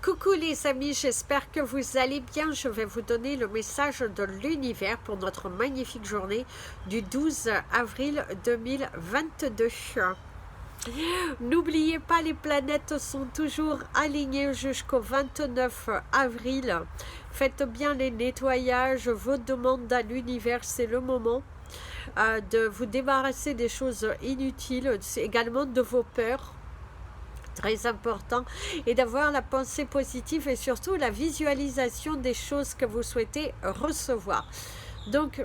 Coucou les amis, j'espère que vous allez bien. Je vais vous donner le message de l'univers pour notre magnifique journée du 12 avril 2022. N'oubliez pas, les planètes sont toujours alignées jusqu'au 29 avril. Faites bien les nettoyages, vos demandes à l'univers, c'est le moment de vous débarrasser des choses inutiles, également de vos peurs. Très important, et d'avoir la pensée positive et surtout la visualisation des choses que vous souhaitez recevoir. Donc,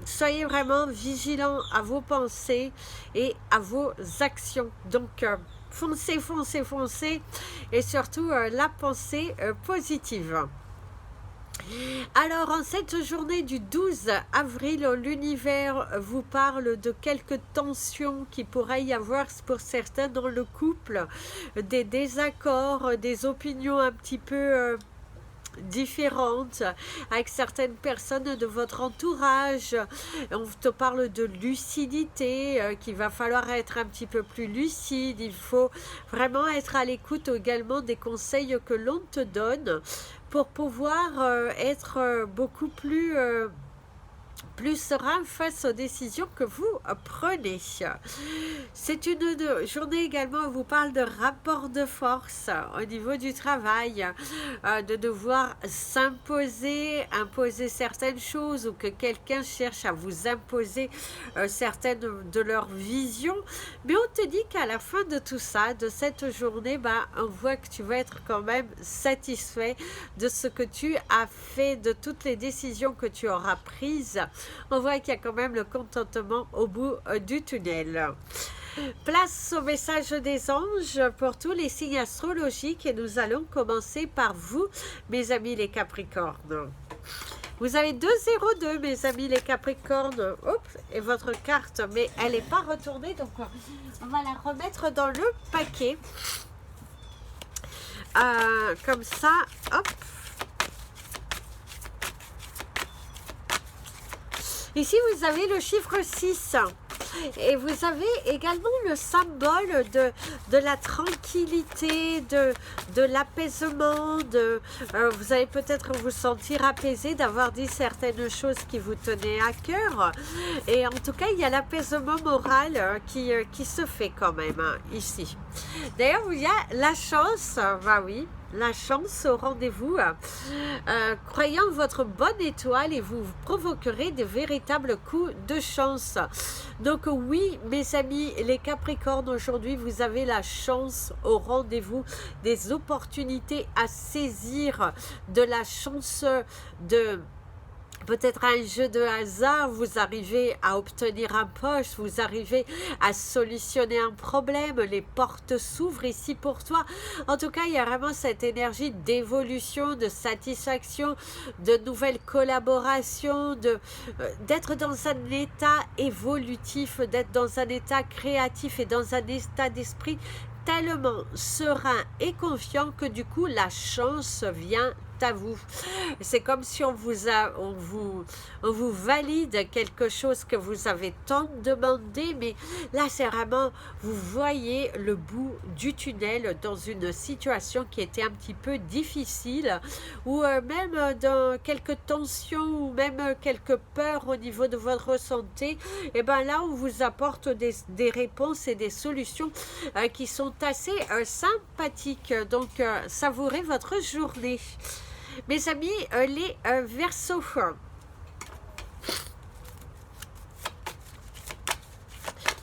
soyez vraiment vigilants à vos pensées et à vos actions. Donc, foncez, foncez, foncez, et surtout la pensée positive. Alors, en cette journée du 12 avril, l'univers vous parle de quelques tensions qui pourraient y avoir pour certains dans le couple, des désaccords, des opinions un petit peu différentes avec certaines personnes de votre entourage. On te parle de lucidité, qu'il va falloir être un petit peu plus lucide. Il faut vraiment être à l'écoute également des conseils que l'on te donne pour pouvoir être beaucoup plus serein face aux décisions que vous prenez. C'est une journée également où on vous parle de rapport de force au niveau du travail, de devoir imposer certaines choses, ou que quelqu'un cherche à vous imposer certaines de leurs visions. Mais on te dit qu'à la fin de tout ça, de cette journée, on voit que tu vas être quand même satisfait de ce que tu as fait, de toutes les décisions que tu auras prises. On voit qu'il y a quand même le contentement au bout du tunnel. Place au message des anges pour tous les signes astrologiques, et nous allons commencer par vous, mes amis les Capricornes. Vous avez 202, mes amis les Capricornes. Oups, et votre carte, mais elle n'est pas retournée, donc on va la remettre dans le paquet. Comme ça, hop. Ici, vous avez le chiffre 6. Et vous avez également le symbole de la tranquillité, de l'apaisement. Vous allez peut-être vous sentir apaisé d'avoir dit certaines choses qui vous tenaient à cœur. Et en tout cas, il y a l'apaisement moral qui se fait quand même ici. D'ailleurs, il y a la chance, oui. La chance au rendez-vous. Croyez en votre bonne étoile et vous provoquerez de véritables coups de chance. Donc oui, mes amis, les Capricornes, aujourd'hui, vous avez la chance au rendez-vous, des opportunités à saisir, de la chance de... Peut-être un jeu de hasard, vous arrivez à obtenir un poste, vous arrivez à solutionner un problème, les portes s'ouvrent ici pour toi. En tout cas, il y a vraiment cette énergie d'évolution, de satisfaction, de nouvelles collaborations, d'être dans un état évolutif, d'être dans un état créatif et dans un état d'esprit tellement serein et confiant que du coup, la chance vient à vous. C'est comme si on vous valide quelque chose que vous avez tant demandé, mais là c'est vraiment, vous voyez le bout du tunnel dans une situation qui était un petit peu difficile, ou même dans quelques tensions, ou même quelques peurs au niveau de votre santé. Et bien là on vous apporte des réponses et des solutions qui sont assez sympathiques. Donc savourez votre journée. Mes amis, les Verseaux.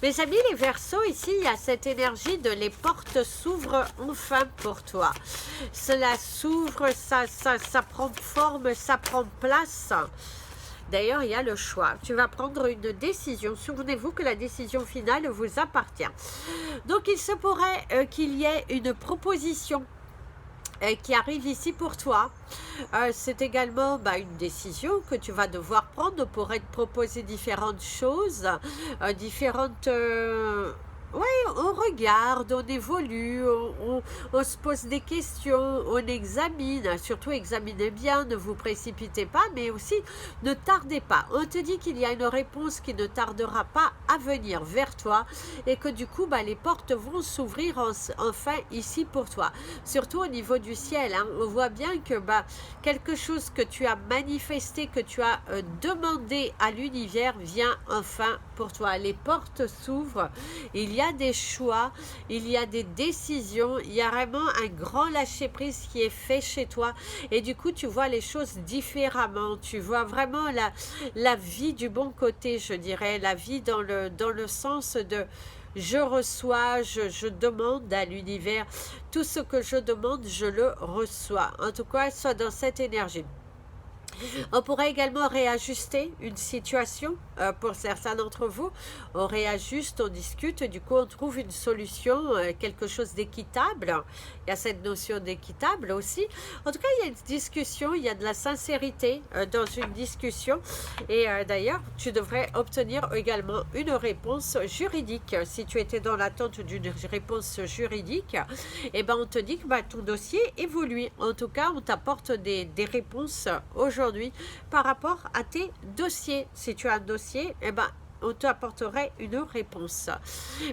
Mes amis, les Verseaux, ici, il y a cette énergie de les portes s'ouvrent enfin pour toi. Cela s'ouvre, ça prend forme, ça prend place. D'ailleurs, il y a le choix. Tu vas prendre une décision. Souvenez-vous que la décision finale vous appartient. Donc, il se pourrait qu'il y ait une proposition qui arrive ici pour toi. C'est également une décision que tu vas devoir prendre pour être proposé différentes choses, différentes Ouais, on regarde, on évolue, on se pose des questions, on examine, surtout examinez bien, ne vous précipitez pas, mais aussi ne tardez pas. On te dit qu'il y a une réponse qui ne tardera pas à venir vers toi et que du coup, bah, les portes vont s'ouvrir enfin ici pour toi. Surtout au niveau du ciel, hein, on voit bien que bah, quelque chose que tu as manifesté, que tu as demandé à l'univers vient enfin pour toi. Les portes s'ouvrent, il y a des choix, il y a des décisions, il y a vraiment un grand lâcher-prise qui est fait chez toi et du coup tu vois les choses différemment, tu vois vraiment la vie du bon côté, je dirais, la vie dans le sens de je reçois, je demande à l'univers, tout ce que je demande, je le reçois. En tout cas, soit dans cette énergie. On pourrait également réajuster une situation pour certains d'entre vous. On réajuste, on discute, du coup on trouve une solution, quelque chose d'équitable. Il y a cette notion d'équitable aussi. En tout cas, il y a une discussion, il y a de la sincérité dans une discussion. Et d'ailleurs, tu devrais obtenir également une réponse juridique. Si tu étais dans l'attente d'une réponse juridique, eh ben, on te dit que bah, ton dossier évolue. En tout cas, on t'apporte des réponses aujourd'hui par rapport à tes dossiers. Si tu as un dossier, eh ben, on t'apporterait une réponse.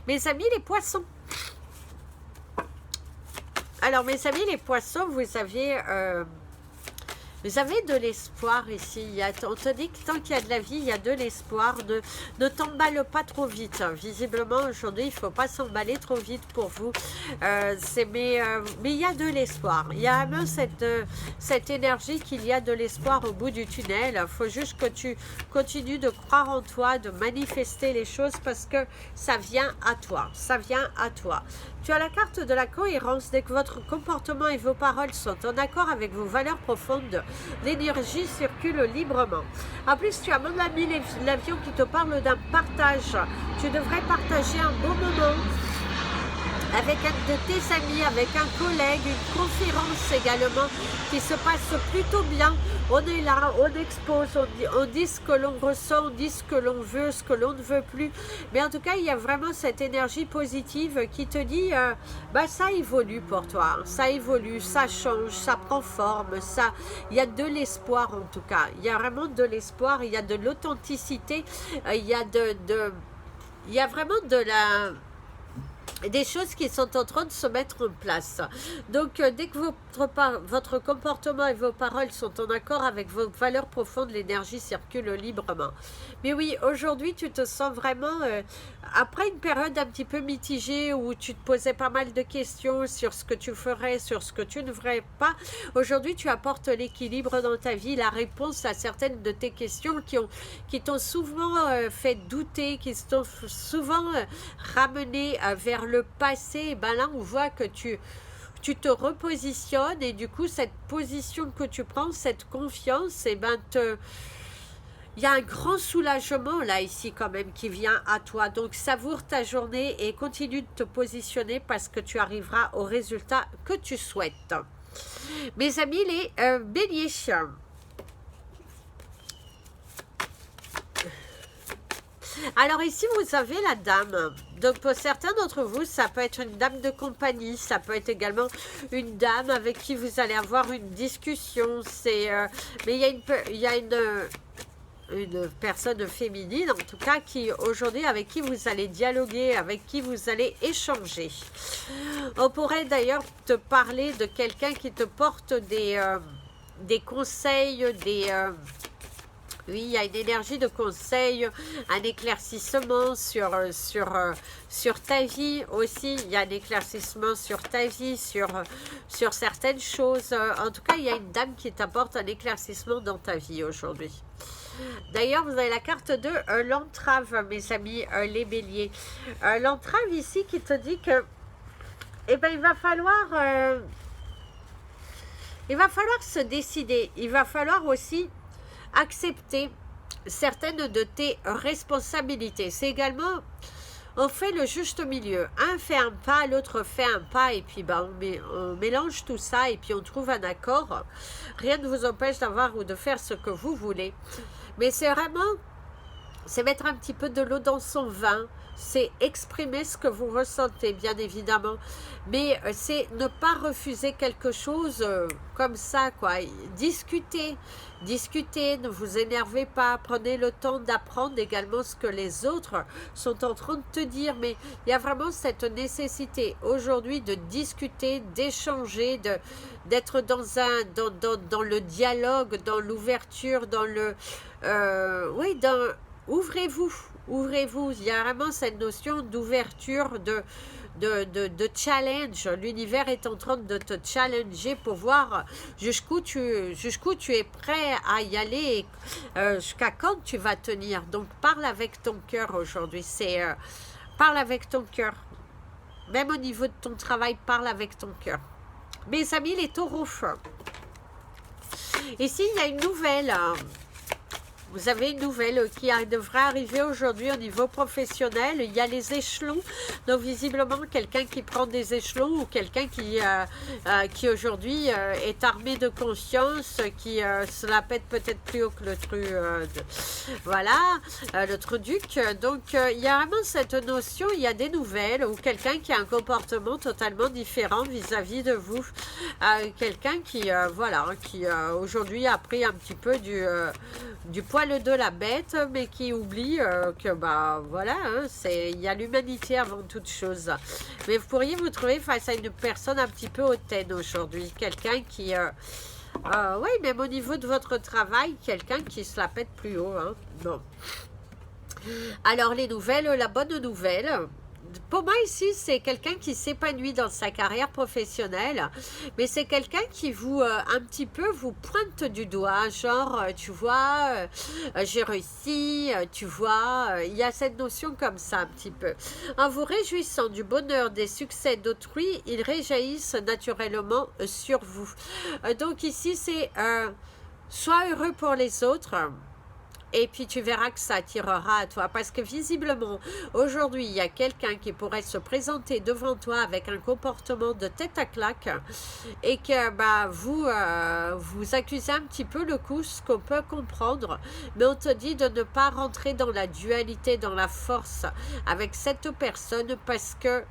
Mes amis les poissons. Alors mes amis les poissons, vous avez de l'espoir ici. On te dit que tant qu'il y a de la vie, il y a de l'espoir. Ne t'emballe pas trop vite. Visiblement, aujourd'hui, il ne faut pas s'emballer trop vite pour vous. Mais il y a de l'espoir. Il y a même cette énergie qu'il y a de l'espoir au bout du tunnel. Il faut juste que tu continues de croire en toi, de manifester les choses parce que ça vient à toi. Ça vient à toi. Tu as la carte de la cohérence. Dès que votre comportement et vos paroles sont en accord avec vos valeurs profondes, l'énergie circule librement. En plus, tu as mon ami l'avion qui te parle d'un partage. Tu devrais partager un bon moment avec un de tes amis, avec un collègue, une conférence également qui se passe plutôt bien. On est là, on expose, on dit ce que l'on ressent, on dit ce que l'on veut, ce que l'on ne veut plus. Mais en tout cas, il y a vraiment cette énergie positive qui te dit, bah ça évolue pour toi, ça évolue, ça change, ça prend forme, ça, il y a de l'espoir en tout cas. Il y a vraiment de l'espoir, il y a de l'authenticité, il y a vraiment des choses qui sont en train de se mettre en place. Donc, dès que votre comportement et vos paroles sont en accord avec vos valeurs profondes, l'énergie circule librement. Mais oui, aujourd'hui, tu te sens vraiment, après une période un petit peu mitigée où tu te posais pas mal de questions sur ce que tu ferais, sur ce que tu ne ferais pas, aujourd'hui, tu apportes l'équilibre dans ta vie, la réponse à certaines de tes questions qui t'ont souvent fait douter, qui t'ont souvent ramené vers le passé. Et ben là, on voit que tu te repositionnes et du coup, cette position que tu prends, cette confiance, et ben il y a un grand soulagement là, ici quand même, qui vient à toi. Donc, savoure ta journée et continue de te positionner parce que tu arriveras au résultat que tu souhaites. Mes amis, les béliers. Alors ici, vous avez la dame. Donc pour certains d'entre vous, ça peut être une dame de compagnie, ça peut être également une dame avec qui vous allez avoir une discussion. Mais il y a une personne féminine, en tout cas, qui aujourd'hui, avec qui vous allez dialoguer, avec qui vous allez échanger. On pourrait d'ailleurs te parler de quelqu'un qui te porte des conseils, oui, il y a une énergie de conseil, un éclaircissement sur ta vie aussi. Il y a un éclaircissement sur ta vie, sur certaines choses. En tout cas, il y a une dame qui t'apporte un éclaircissement dans ta vie aujourd'hui. D'ailleurs, vous avez la carte de l'entrave, mes amis, les béliers. L'entrave ici qui te dit que eh ben, il va falloir se décider. Il va falloir aussi accepter certaines de tes responsabilités. C'est également, on fait le juste milieu. Un fait un pas, l'autre fait un pas, et puis ben, on mélange tout ça, et puis on trouve un accord. Rien ne vous empêche d'avoir ou de faire ce que vous voulez. Mais c'est vraiment, c'est mettre un petit peu de l'eau dans son vin, c'est exprimer ce que vous ressentez, bien évidemment. Mais c'est ne pas refuser quelque chose comme ça, quoi. Discutez, discutez, ne vous énervez pas. Prenez le temps d'apprendre également ce que les autres sont en train de te dire. Mais il y a vraiment cette nécessité aujourd'hui de discuter, d'échanger, d'être dans le dialogue, dans l'ouverture, dans le... oui, ouvrez-vous, ouvrez-vous. Il y a vraiment cette notion d'ouverture, de challenge. L'univers est en train de te challenger pour voir jusqu'où tu es prêt à y aller, jusqu'à quand tu vas tenir. Donc parle avec ton cœur aujourd'hui. Parle avec ton cœur. Même au niveau de ton travail, parle avec ton cœur. Mes amis, les taureaux. Ici, il y a une nouvelle. Vous avez une nouvelle qui devrait arriver aujourd'hui au niveau professionnel. Il y a les échelons. Donc, visiblement, quelqu'un qui prend des échelons ou quelqu'un qui aujourd'hui est armé de conscience, qui se la pète peut-être plus haut que le le truduc. Donc, il y a vraiment cette notion, il y a des nouvelles ou quelqu'un qui a un comportement totalement différent vis-à-vis de vous. Quelqu'un qui aujourd'hui a pris un petit peu du poil de la bête, mais qui oublie que il y a l'humanité avant toute chose. Mais vous pourriez vous trouver face à une personne un petit peu hautaine aujourd'hui, quelqu'un qui oui, même au niveau de votre travail, quelqu'un qui se la pète plus haut, hein. Bon, alors les nouvelles, la bonne nouvelle pour moi ici, c'est quelqu'un qui s'épanouit dans sa carrière professionnelle, mais c'est quelqu'un qui vous, un petit peu, vous pointe du doigt, genre, tu vois, j'ai réussi, tu vois, il y a cette notion comme ça un petit peu. En vous réjouissant du bonheur des succès d'autrui, ils réjaillissent naturellement sur vous. Donc ici, c'est, sois heureux pour les autres. Et puis tu verras que ça attirera à toi. Parce que visiblement, aujourd'hui, il y a quelqu'un qui pourrait se présenter devant toi avec un comportement de tête à claque. Et que vous accusez un petit peu le coup, ce qu'on peut comprendre. Mais on te dit de ne pas rentrer dans la dualité, dans la force avec cette personne. Parce que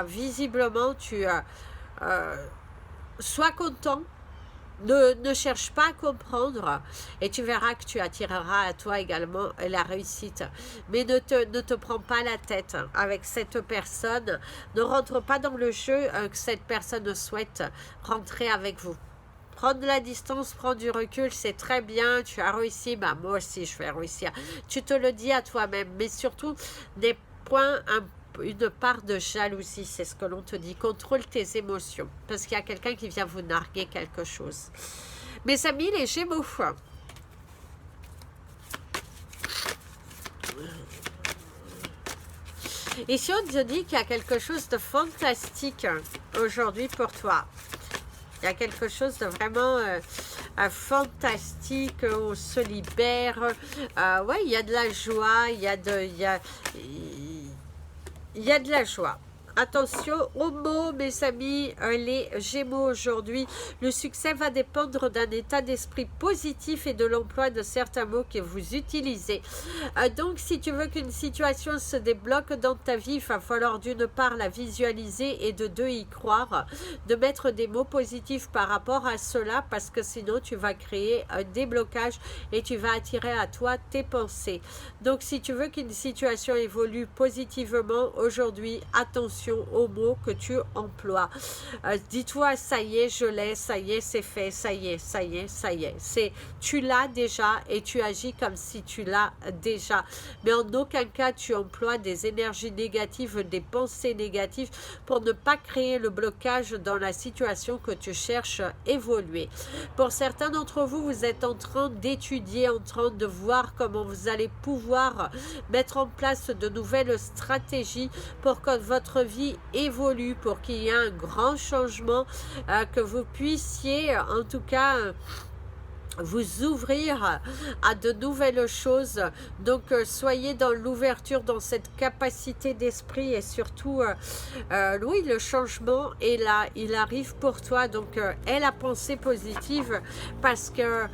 visiblement, sois content. Ne cherche pas à comprendre et tu verras que tu attireras à toi également la réussite. Mais ne te prends pas la tête avec cette personne. Ne rentre pas dans le jeu que cette personne souhaite rentrer avec vous. Prendre de la distance, prendre du recul, c'est très bien. Tu as réussi, moi aussi je vais réussir. Tu te le dis à toi-même, mais surtout des points une part de jalousie, c'est ce que l'on te dit. Contrôle tes émotions, parce qu'il y a quelqu'un qui vient vous narguer quelque chose. Mes amis, les Gémeaux. Ici, on te dit qu'il y a quelque chose de fantastique aujourd'hui pour toi. Il y a quelque chose de vraiment fantastique, on se libère. Ouais, il y a de la joie, il y a de la joie. Attention aux mots, mes amis, les Gémeaux aujourd'hui. Le succès va dépendre d'un état d'esprit positif et de l'emploi de certains mots que vous utilisez. Donc, si tu veux qu'une situation se débloque dans ta vie, il va falloir d'une part la visualiser et de deux y croire, de mettre des mots positifs par rapport à cela, parce que sinon tu vas créer un déblocage et tu vas attirer à toi tes pensées. Donc, si tu veux qu'une situation évolue positivement aujourd'hui, attention aux mots que tu emploies. Dis-toi, ça y est, je l'ai, ça y est, c'est fait, ça y est, ça y est, ça y est. Tu l'as déjà et tu agis comme si tu l'as déjà. Mais en aucun cas, tu emploies des énergies négatives, des pensées négatives pour ne pas créer le blocage dans la situation que tu cherches à évoluer. Pour certains d'entre vous, vous êtes en train d'étudier, en train de voir comment vous allez pouvoir mettre en place de nouvelles stratégies pour que votre vie évolue, pour qu'il y ait un grand changement, que vous puissiez en tout cas vous ouvrir à de nouvelles choses. Donc soyez dans l'ouverture, dans cette capacité d'esprit, et surtout oui, le changement est là, il arrive pour toi. Donc aie la pensée positive, parce que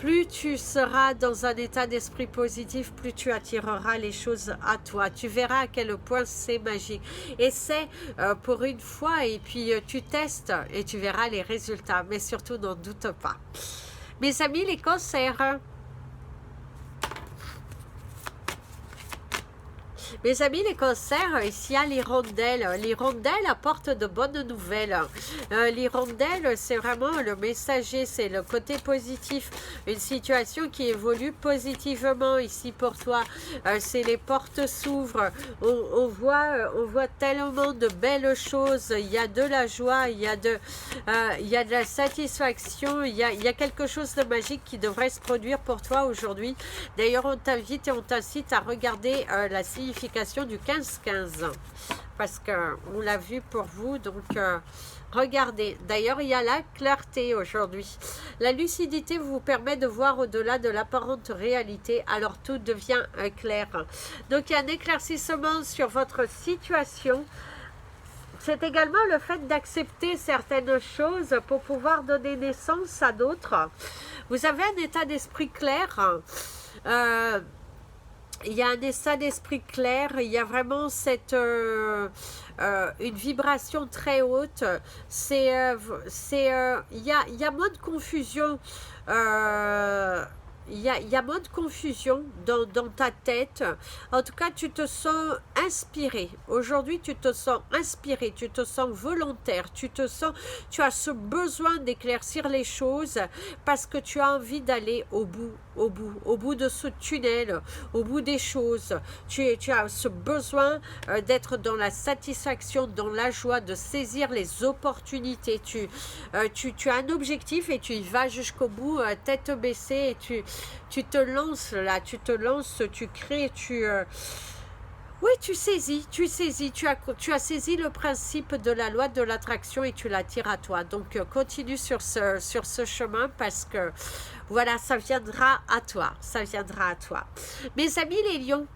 plus tu seras dans un état d'esprit positif, plus tu attireras les choses à toi. Tu verras à quel point c'est magique. Essaie pour une fois et puis tu testes et tu verras les résultats. Mais surtout, n'en doute pas. Mes amis, les cancers. Mes amis, les cancers, ici, il y a l'hirondelle. L'hirondelle apporte de bonnes nouvelles. L'hirondelle, c'est vraiment le messager, c'est le côté positif. Une situation qui évolue positivement ici pour toi. C'est les portes s'ouvrent. On voit tellement de belles choses. Il y a de la joie, il y a de la satisfaction. Il y a quelque chose de magique qui devrait se produire pour toi aujourd'hui. D'ailleurs, on t'invite et on t'incite à regarder la signification du 15-15 parce qu'on l'a vu pour vous, donc regardez. D'ailleurs, il y a la clarté aujourd'hui. La lucidité vous permet de voir au-delà de l'apparente réalité, alors tout devient clair. Donc il y a un éclaircissement sur votre situation. C'est également le fait d'accepter certaines choses pour pouvoir donner naissance à d'autres. Vous avez un état d'esprit clair. Il y a un état d'esprit clair, il y a vraiment cette une vibration très haute. Il y a moins de confusion. Il y a moins de confusion dans ta tête. En tout cas, tu te sens inspiré. Aujourd'hui, tu te sens inspiré, tu te sens volontaire, tu as ce besoin d'éclaircir les choses parce que tu as envie d'aller au bout de ce tunnel, au bout des choses. Tu as ce besoin d'être dans la satisfaction, dans la joie, de saisir les opportunités. Tu as un objectif et tu y vas jusqu'au bout, tête baissée, et tu te lances là, tu crées, oui, tu saisis, tu as saisi le principe de la loi de l'attraction et tu l'attires à toi. Donc, continue sur ce chemin parce que, voilà, ça viendra à toi, Mes amis les lions,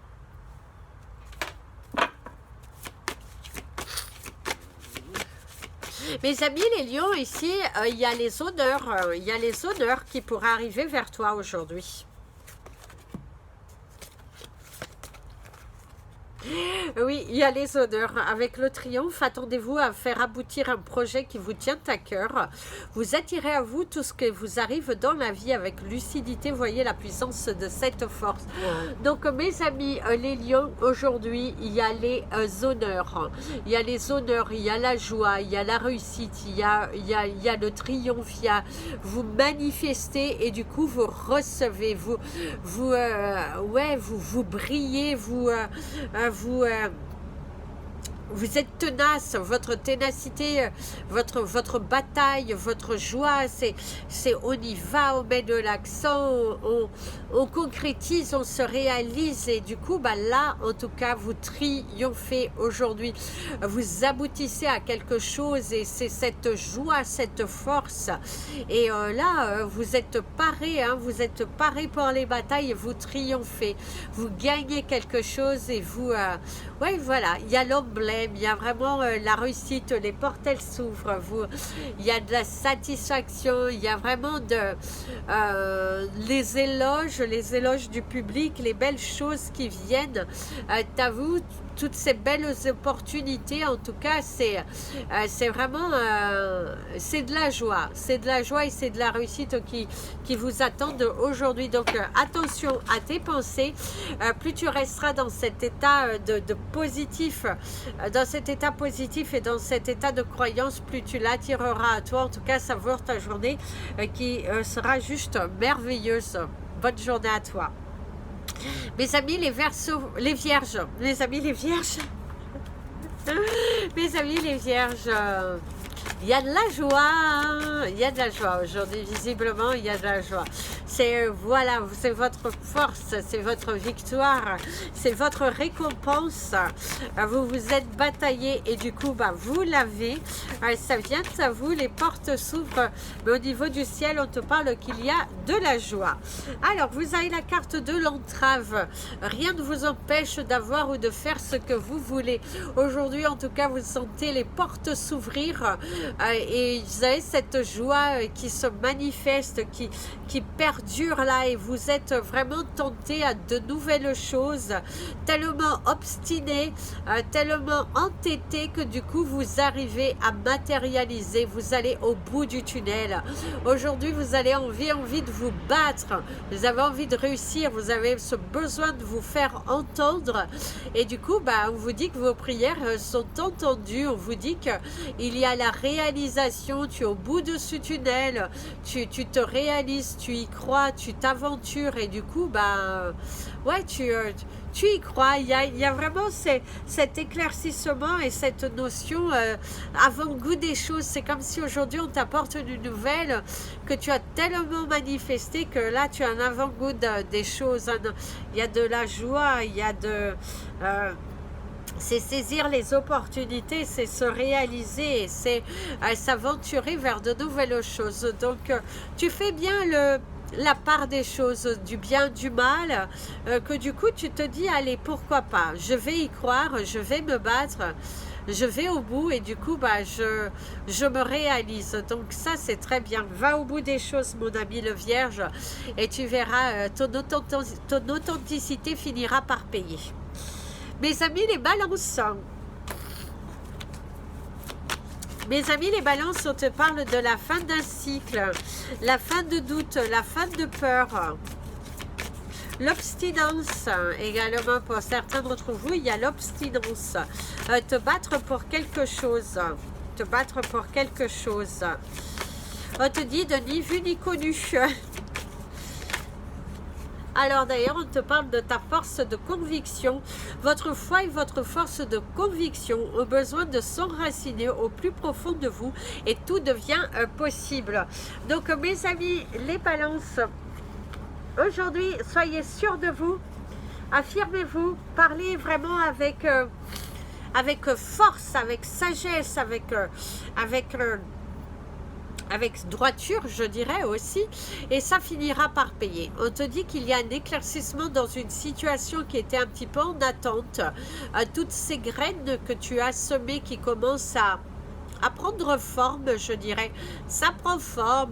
mes amis les lions, ici, il y a les honneurs qui pourraient arriver vers toi aujourd'hui. Oui, il y a les honneurs. Avec le triomphe, attendez-vous à faire aboutir un projet qui vous tient à cœur. Vous attirez à vous tout ce qui vous arrive dans la vie avec lucidité. Voyez la puissance de cette force. Donc, mes amis, les lions, aujourd'hui, il y a les honneurs. Il y a les honneurs, il y a la joie, il y a la réussite, il y a le triomphe, vous manifestez et du coup, vous recevez, vous brillez, vous êtes tenace, votre ténacité, votre bataille, votre joie, c'est on y va, on met de l'accent, on concrétise, on se réalise et du coup, là, en tout cas, vous triomphez aujourd'hui. Vous aboutissez à quelque chose et c'est cette joie, cette force. Et là, vous êtes parés pour les batailles et vous triomphez. Vous gagnez quelque chose et vous... ouais, voilà, il y a l'emblème. Il y a vraiment la réussite, les portes elles s'ouvrent, il y a de la satisfaction, il y a vraiment les éloges du public, les belles choses qui viennent à vous, toutes ces belles opportunités. En tout cas, c'est vraiment c'est de la joie et c'est de la réussite qui vous attendent aujourd'hui. Donc attention à tes pensées, plus tu resteras dans cet état de positif, dans cet état positif et dans cet état de croyance, plus tu l'attireras à toi. En tout cas, savoure ta journée qui sera juste merveilleuse. Bonne journée à toi. Mes amis les Verseaux, les Vierges, mes amis les Vierges, mes amis les Vierges, il y a de la joie, il y a de la joie aujourd'hui, visiblement il y a de la joie. C'est voilà, c'est votre force, c'est votre victoire, c'est votre récompense. Vous vous êtes bataillé et du coup, vous l'avez. Ça vient à vous, les portes s'ouvrent. Mais au niveau du ciel, on te parle qu'il y a de la joie. Alors, vous avez la carte de l'entrave. Rien ne vous empêche d'avoir ou de faire ce que vous voulez. Aujourd'hui, en tout cas, vous sentez les portes s'ouvrir. et vous avez cette joie qui se manifeste, qui perdure là, et vous êtes vraiment tenté à de nouvelles choses, tellement obstiné, tellement entêté que du coup vous arrivez à matérialiser, vous allez au bout du tunnel. Aujourd'hui vous avez envie de vous battre, vous avez envie de réussir, vous avez ce besoin de vous faire entendre, et du coup on vous dit que vos prières sont entendues, on vous dit qu'il y a la réalisation, tu es au bout de ce tunnel, tu te réalises, tu y crois, tu t'aventures, et du coup ouais, tu y crois. Il y a vraiment cet éclaircissement et cette notion avant-goût des choses. C'est comme si aujourd'hui on t'apporte une nouvelle que tu as tellement manifesté que là tu as un avant-goût des choses. Il y a de la joie, il y a de... c'est saisir les opportunités, c'est se réaliser, c'est s'aventurer vers de nouvelles choses. Donc tu fais bien la part des choses, du bien, du mal, que du coup tu te dis allez, pourquoi pas, je vais y croire, je vais me battre, je vais au bout, et du coup je me réalise. Donc ça c'est très bien, va au bout des choses mon ami le Vierge, et tu verras, ton authenticité finira par payer. Mes amis les balances, on te parle de la fin d'un cycle, la fin de doute, la fin de peur, l'obstinence également. Pour certains d'entre vous, il y a l'obstinence, te battre pour quelque chose, On te dit de ni vu ni connu. Alors d'ailleurs, on te parle de ta force de conviction. Votre foi et votre force de conviction ont besoin de s'enraciner au plus profond de vous, et tout devient possible. Donc mes amis, les balances, aujourd'hui, soyez sûrs de vous, affirmez-vous, parlez vraiment avec force, avec sagesse, avec droiture, je dirais aussi, et ça finira par payer. On te dit qu'il y a un éclaircissement dans une situation qui était un petit peu en attente. Toutes ces graines que tu as semées qui commencent à prendre forme, je dirais, ça prend forme,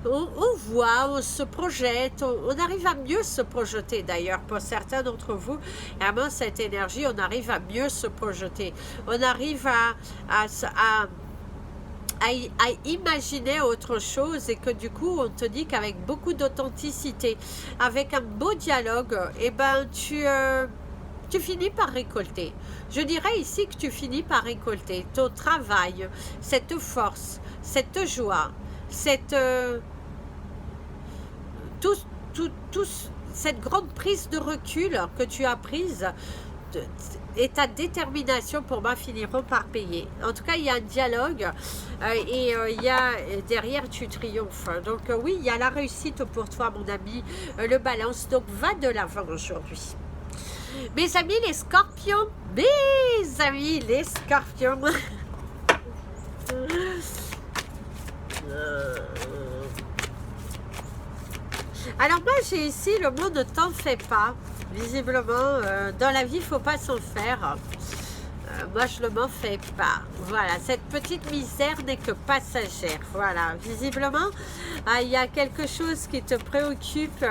on voit, on se projette, on arrive à mieux se projeter d'ailleurs. Pour certains d'entre vous, vraiment cette énergie, on arrive à mieux se projeter, on arrive à imaginer autre chose, et que du coup on te dit qu'avec beaucoup d'authenticité, avec un beau dialogue, tu finis par récolter. Je dirais ici que tu finis par récolter ton travail, cette force, cette joie, cette cette grande prise de recul que tu as prise, et ta détermination pour moi finiront par payer. En tout cas, il y a un dialogue, et il y a derrière tu triomphes. Donc oui, il y a la réussite pour toi mon ami le Balance. Donc va de l'avant aujourd'hui. Mes amis les Scorpions, alors moi j'ai ici le mot ne t'en fais pas. Visiblement, dans la vie, il ne faut pas s'en faire. Moi, je ne m'en fais pas. Voilà, cette petite misère n'est que passagère. Voilà, visiblement, il y a quelque chose qui te préoccupe,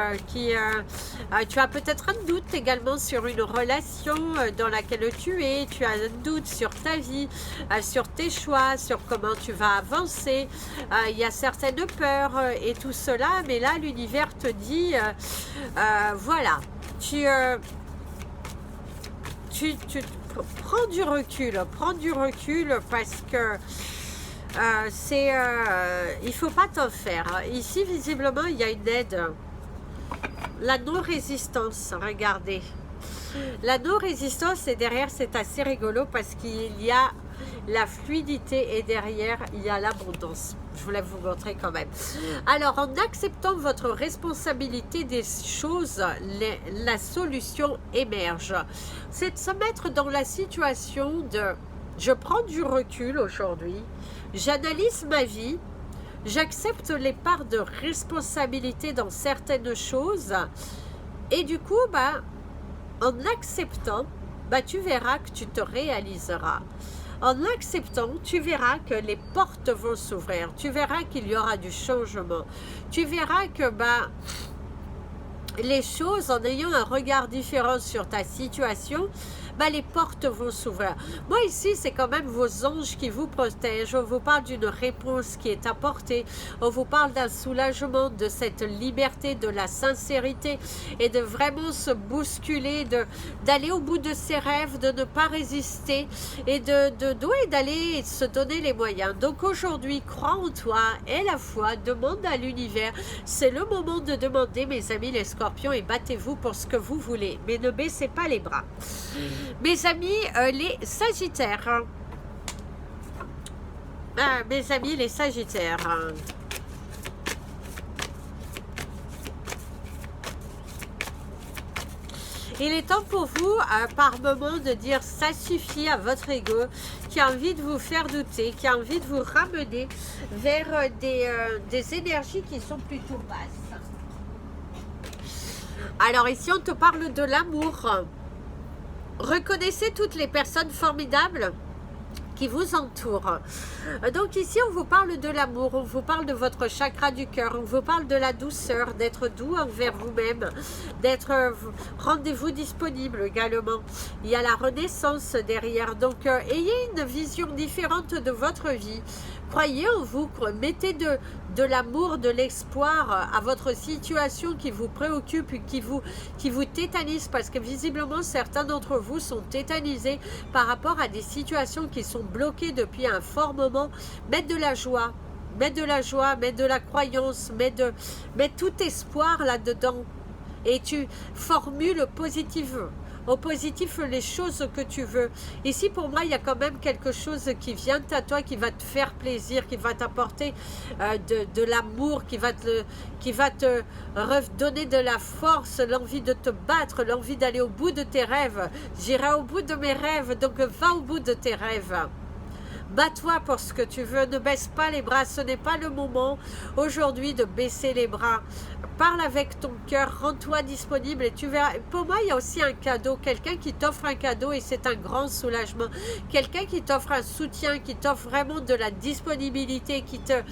tu as peut-être un doute également sur une relation dans laquelle tu es. Tu as un doute sur ta vie, sur tes choix, sur comment tu vas avancer. Il y a certaines peurs et tout cela, mais là, l'univers te dit, voilà, tu prends du recul parce que il faut pas t'en faire. Ici visiblement il y a une aide, la non-résistance. Regardez, la non-résistance, et derrière c'est assez rigolo parce qu'il y a la fluidité et derrière il y a l'abondance. Je voulais vous montrer quand même. Alors, en acceptant votre responsabilité des choses, la solution émerge. C'est de se mettre dans la situation de je prends du recul aujourd'hui, j'analyse ma vie, j'accepte les parts de responsabilité dans certaines choses, et du coup, en acceptant, tu verras que tu te réaliseras. En acceptant, tu verras que les portes vont s'ouvrir. Tu verras qu'il y aura du changement. Tu verras que les choses, en ayant un regard différent sur ta situation, les portes vont s'ouvrir. Moi ici, c'est quand même vos anges qui vous protègent. On vous parle d'une réponse qui est apportée. On vous parle d'un soulagement, de cette liberté, de la sincérité et de vraiment se bousculer, d'aller au bout de ses rêves, de ne pas résister et d'aller se donner les moyens. Donc aujourd'hui, crois en toi, aie la foi, demande à l'univers. C'est le moment de demander, mes amis les scorpions, et battez-vous pour ce que vous voulez. Mais ne baissez pas les bras. Mes amis les sagittaires. Mes amis les sagittaires. Il est temps pour vous, par moment, de dire ça suffit à votre ego, qui a envie de vous faire douter, qui a envie de vous ramener vers des énergies qui sont plutôt basses. Alors ici, on te parle de l'amour. Reconnaissez toutes les personnes formidables qui vous entourent. Donc ici, on vous parle de l'amour, on vous parle de votre chakra du cœur, on vous parle de la douceur, d'être doux envers vous-même, d'être rendez-vous disponible également. Il y a la renaissance derrière. Donc, ayez une vision différente de votre vie. Croyez en vous, mettez de l'amour, de l'espoir à votre situation qui vous préoccupe, qui vous tétanise, parce que visiblement certains d'entre vous sont tétanisés par rapport à des situations qui sont bloquées depuis un fort moment. Mettre de la joie, mettre de la joie, mettre de la croyance, mettre tout espoir là-dedans. Et tu formules positif. Au positif, les choses que tu veux. Ici, pour moi, il y a quand même quelque chose qui vient à toi, qui va te faire plaisir, qui va t'apporter de l'amour, qui va te redonner de la force, l'envie de te battre, l'envie d'aller au bout de tes rêves. J'irai au bout de mes rêves, donc va au bout de tes rêves. Bats-toi pour ce que tu veux, ne baisse pas les bras, ce n'est pas le moment aujourd'hui de baisser les bras. Parle avec ton cœur, rends-toi disponible et tu verras. Pour moi, il y a aussi un cadeau, quelqu'un qui t'offre un cadeau et c'est un grand soulagement. Quelqu'un qui t'offre un soutien, qui t'offre vraiment de la disponibilité, qui t'aide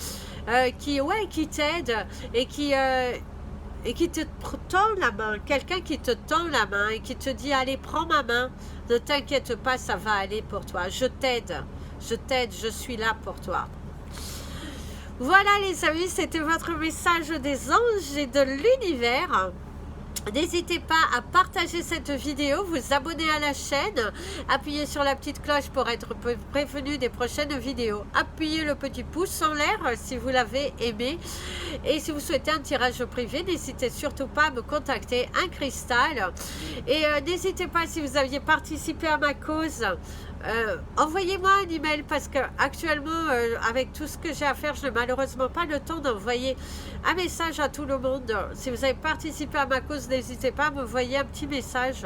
et qui te tend la main. Quelqu'un qui te tend la main et qui te dit, allez, prends ma main, ne t'inquiète pas, ça va aller pour toi, je t'aide. Je t'aide, je suis là pour toi. Voilà les amis, c'était votre message des anges et de l'univers. N'hésitez pas à partager cette vidéo, vous abonner à la chaîne, appuyez sur la petite cloche pour être prévenu des prochaines vidéos. Appuyez le petit pouce en l'air si vous l'avez aimé. Et si vous souhaitez un tirage privé, n'hésitez surtout pas à me contacter, un cristal. Et n'hésitez pas, si vous aviez participé à ma cause, envoyez-moi un email parce que actuellement avec tout ce que j'ai à faire, je n'ai malheureusement pas le temps d'envoyer un message à tout le monde. Si vous avez participé à ma cause, n'hésitez pas à m'envoyer un petit message,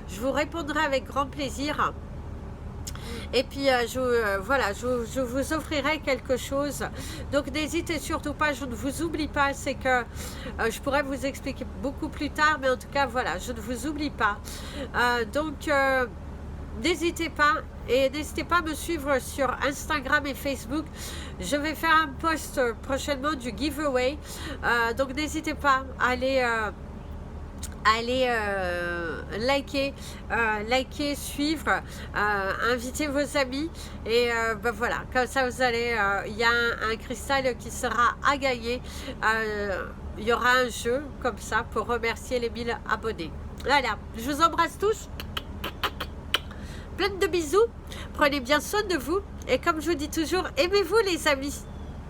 je vous répondrai avec grand plaisir. Et puis je vous offrirai quelque chose. Donc n'hésitez surtout pas, je ne vous oublie pas. C'est que je pourrais vous expliquer beaucoup plus tard, mais en tout cas voilà, je ne vous oublie pas. N'hésitez pas et n'hésitez pas à me suivre sur Instagram et Facebook. Je vais faire un post prochainement du giveaway. Donc n'hésitez pas à aller liker, suivre, inviter vos amis et voilà, comme ça vous allez, il y a un cristal qui sera à gagner, il y aura un jeu comme ça pour remercier les 1000 abonnés. Voilà, je vous embrasse tous. Plein de bisous, prenez bien soin de vous et comme je vous dis toujours, aimez-vous les amis.